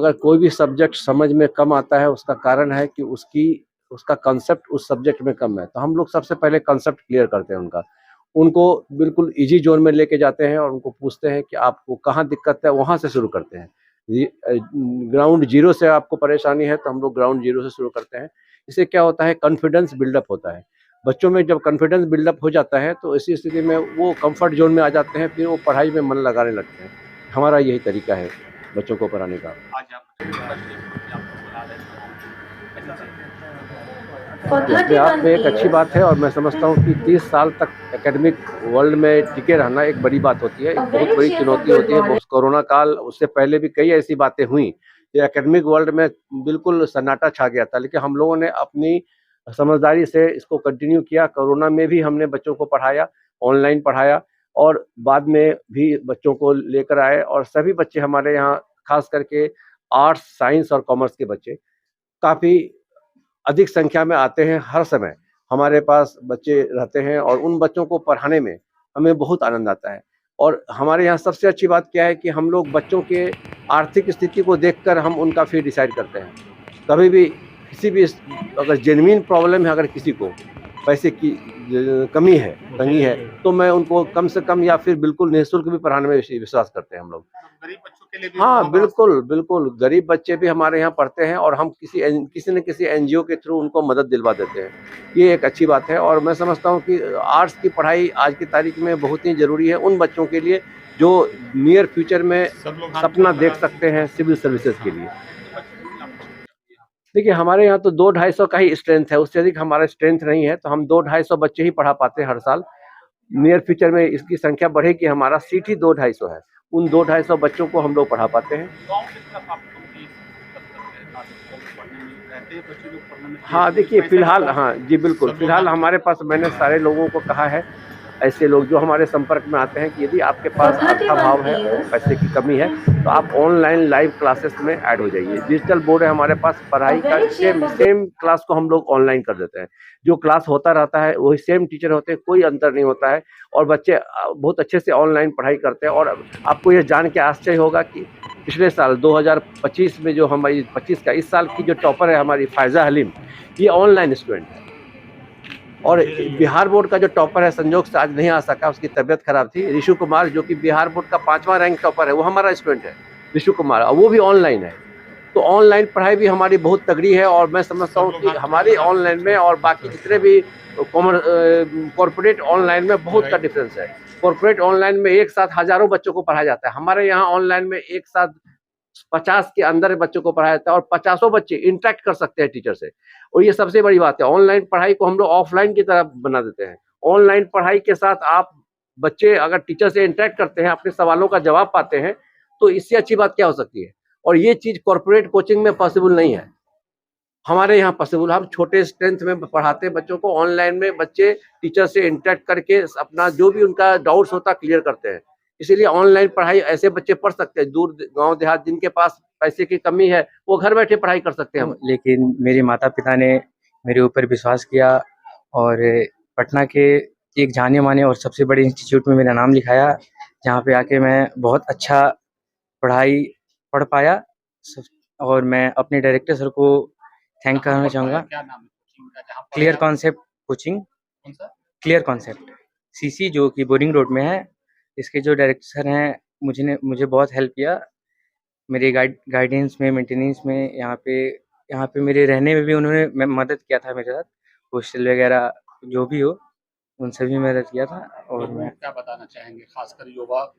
अगर कोई भी सब्जेक्ट समझ में कम आता है, उसका कारण है कि उसका कंसेप्ट उस सब्जेक्ट में कम है। तो हम लोग सबसे पहले कंसेप्ट क्लियर करते हैं उनका। उनको बिल्कुल ईज़ी ज़ोन में लेके जाते हैं और उनको पूछते हैं कि आपको कहाँ दिक्कत है, वहाँ से शुरू करते हैं। ग्राउंड ज़ीरो से आपको परेशानी है, तो हम लोग ग्राउंड ज़ीरो से शुरू करते हैं। इससे क्या होता है, कॉन्फिडेंस बिल्डअप होता है। बच्चों में जब कॉन्फिडेंस बिल्डअप हो जाता है, तो ऐसी स्थिति में वो कम्फर्ट ज़ोन में आ जाते हैं, फिर वो पढ़ाई में मन लगाने लगते हैं। हमारा यही तरीका है बच्चों को पढ़ाने का। आज आप आपको बुला रहे हैं, ऐसा ये अपने आप में एक अच्छी बात है और मैं समझता हूँ कि 30 साल तक एकेडमिक वर्ल्ड में टिके रहना एक बड़ी बात होती है, एक बहुत बड़ी चुनौती होती है। बहुत कोरोना काल, उससे पहले भी कई ऐसी बातें हुई कि एकेडमिक वर्ल्ड में बिल्कुल सन्नाटा छा गया था, लेकिन हम लोगों ने अपनी समझदारी से इसको कंटिन्यू किया। कोरोना में भी हमने बच्चों को पढ़ाया, ऑनलाइन पढ़ाया और बाद में भी बच्चों को लेकर आए और सभी बच्चे हमारे यहाँ, खास करके आर्ट्स, साइंस और कॉमर्स के बच्चे काफ़ी अधिक संख्या में आते हैं। हर समय हमारे पास बच्चे रहते हैं और उन बच्चों को पढ़ाने में हमें बहुत आनंद आता है। और हमारे यहाँ सबसे अच्छी बात क्या है कि हम लोग बच्चों के आर्थिक स्थिति को देखकर हम उनका फ़ी डिसाइड करते हैं। कभी भी किसी भी अगर जेन्युइन प्रॉब्लम है, अगर किसी को पैसे की कमी है, तंगी है, तो मैं उनको कम से कम या फिर बिल्कुल निःशुल्क भी पढ़ाने में विश्वास करते हैं हम लोग। गरीब बच्चों के लिए भी हाँ, बिल्कुल, बिल्कुल। गरीब बच्चे भी हमारे यहाँ पढ़ते हैं और हम किसी न किसी एनजीओ के थ्रू उनको मदद दिलवा देते हैं। ये एक अच्छी बात है और मैं समझता हूँ कि आर्ट्स की पढ़ाई आज की तारीख में बहुत ही ज़रूरी है उन बच्चों के लिए जो नियर फ्यूचर में सब लोग सपना देख सकते हैं सिविल सर्विसेज के लिए। देखिए, हमारे यहाँ तो 200-250 का ही स्ट्रेंथ है, उससे अधिक हमारा स्ट्रेंथ नहीं है, तो हम 200-250 बच्चे ही पढ़ा पाते हैं हर साल। नियर फ्यूचर में इसकी संख्या बढ़ेगी, हमारा सीट ही 200-250 है। उन 200-250 बच्चों को हम लोग पढ़ा पाते हैं। गाँव की तरफ आप लोग भी पढ़ने में रहते हैं, बच्चे लोग पढ़ने में हाँ, देखिए फ़िलहाल, हाँ जी, बिल्कुल। फ़िलहाल हमारे पास, मैंने सारे लोगों को कहा है, ऐसे लोग जो हमारे संपर्क में आते हैं, कि यदि आपके पास अर्थाभाव है और पैसे की कमी है, तो आप ऑनलाइन लाइव क्लासेस में ऐड हो जाइए। डिजिटल बोर्ड है हमारे पास, पढ़ाई का सेम क्लास को हम लोग ऑनलाइन कर देते हैं। जो क्लास होता रहता है, वही सेम टीचर होते हैं, कोई अंतर नहीं होता है और बच्चे बहुत अच्छे से ऑनलाइन पढ़ाई करते हैं। और आपको ये जान के आश्चर्य होगा कि पिछले साल 2025 में जो हमारी 25 का इस साल की जो टॉपर है हमारी फ़ायज़ा हलीम, ये ऑनलाइन स्टूडेंट है। और बिहार बोर्ड का जो टॉपर है, संजोग से आज नहीं आ सका, उसकी तबीयत खराब थी, ऋषु कुमार, जो कि बिहार बोर्ड का 5वां रैंक टॉपर है, वो हमारा स्टूडेंट है, ऋषु कुमार, और वो भी ऑनलाइन है। तो ऑनलाइन पढ़ाई भी हमारी बहुत तगड़ी है और मैं समझता हूँ कि हमारी ऑनलाइन में और बाकी जितने भी कॉर्पोरेट ऑनलाइन में बहुत का डिफरेंस है। कॉर्पोरेट ऑनलाइन में एक साथ हज़ारों बच्चों को पढ़ाया जाता है, हमारे यहाँ ऑनलाइन में एक साथ 50 के अंदर बच्चों को पढ़ाया जाता है और 50 बच्चे इंटरेक्ट कर सकते हैं टीचर से। और ये सबसे बड़ी बात है, ऑनलाइन पढ़ाई को हम लोग ऑफलाइन की तरह बना देते हैं। ऑनलाइन पढ़ाई के साथ आप बच्चे अगर टीचर से इंटरेक्ट करते हैं, अपने सवालों का जवाब पाते हैं, तो इससे अच्छी बात क्या हो सकती है। और ये चीज़ कॉर्पोरेट कोचिंग में पॉसिबल नहीं है, हमारे यहाँ पॉसिबल। हम छोटे स्ट्रेंथ में पढ़ाते हैं बच्चों को, ऑनलाइन में बच्चे टीचर से इंटरेक्ट करके अपना जो भी उनका डाउट्स होता है क्लियर करते हैं। इसीलिए ऑनलाइन पढ़ाई ऐसे बच्चे पढ़ सकते हैं, दूर गाँव देहात जिनके पास पैसे की कमी है, वो घर बैठे पढ़ाई कर सकते हैं। लेकिन मेरे माता-पिता ने मेरे ऊपर विश्वास किया और पटना के एक जाने-माने और सबसे बड़े इंस्टीट्यूट में मेरा नाम लिखाया, जहाँ पे आके मैं बहुत अच्छा पढ़ाई पढ़ पाया। और मैं अपने डायरेक्टर सर को थैंक करना चाहूँगा। क्या नाम है कोचिंग का जहाँ पर क्लियर कॉन्सेप्ट कोचिंग, कौन सा? क्लियर कॉन्सेप्ट सीसी, जो कि बोरिंग रोड में है। इसके जो डायरेक्टर सर हैं, मुझे बहुत हेल्प किया मेरे गाइडेंस में, मेंटेनेंस में। यहाँ पे मेरे रहने में भी उन्होंने मदद किया था मेरे साथ। हॉस्टल वगैरह जो भी हो, उन सभी में मदद किया था। और मैं क्या बताना चाहेंगे खासकर युवा?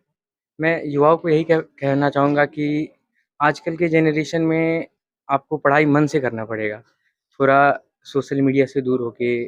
मैं युवाओं को यही कहना चाहूँगा कि आजकल के जनरेशन में आपको पढ़ाई मन से करना पड़ेगा। थोड़ा सोशल मीडिया से दूर होके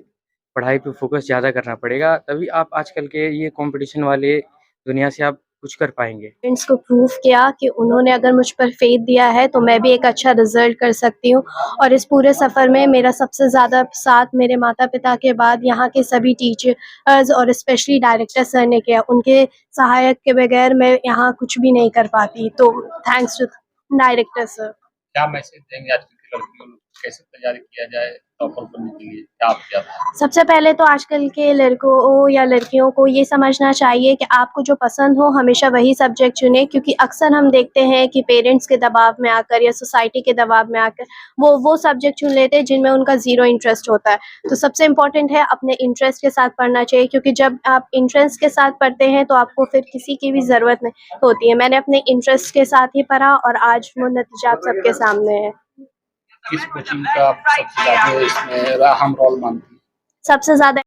पढ़ाई पे फ़ोकस ज़्यादा करना पड़ेगा, तभी आप आजकल के ये कॉम्पिटिशन वाले दुनिया से आप कुछ कर पाएँगे। पेरेंट्स को प्रूव किया कि उन्होंने अगर मुझ पर फेथ दिया है तो मैं भी एक अच्छा रिजल्ट कर सकती हूँ। और इस पूरे सफ़र में मेरा सबसे ज़्यादा साथ मेरे माता-पिता के बाद यहाँ के सभी टीचर्स और स्पेशली डायरेक्टर सर ने किया। उनके सहायक के बगैर मैं यहाँ कुछ भी नहीं कर पाती। तो थैंक्स टू डायरेक्टर सर। क्या मैसेज देंगे आजकल की लड़कियों को? कैसे तैयारी किया जाए टॉपर बनने के लिए, क्या आप क्या सबसे पहले तो आजकल के लड़कों या लड़कियों को ये समझना चाहिए कि आपको जो पसंद हो हमेशा वही सब्जेक्ट चुनें, क्योंकि अक्सर हम देखते हैं कि पेरेंट्स के दबाव में आकर या सोसाइटी के दबाव में आकर वो सब्जेक्ट चुन लेते हैं जिनमें उनका ज़ीरो इंटरेस्ट होता है। तो सबसे इम्पोर्टेंट है अपने इंटरेस्ट के साथ पढ़ना चाहिए, क्योंकि जब आप इंटरेस्ट के साथ पढ़ते हैं तो आपको फिर किसी की भी ज़रूरत नहीं होती है। मैंने अपने इंटरेस्ट के साथ ही पढ़ा और आज वो नतीजा आप सबके सामने है। किस कोचिंग का आप सबसे ज़्यादा इसमें अहम रोल मानती हैं? सबसे ज़्यादा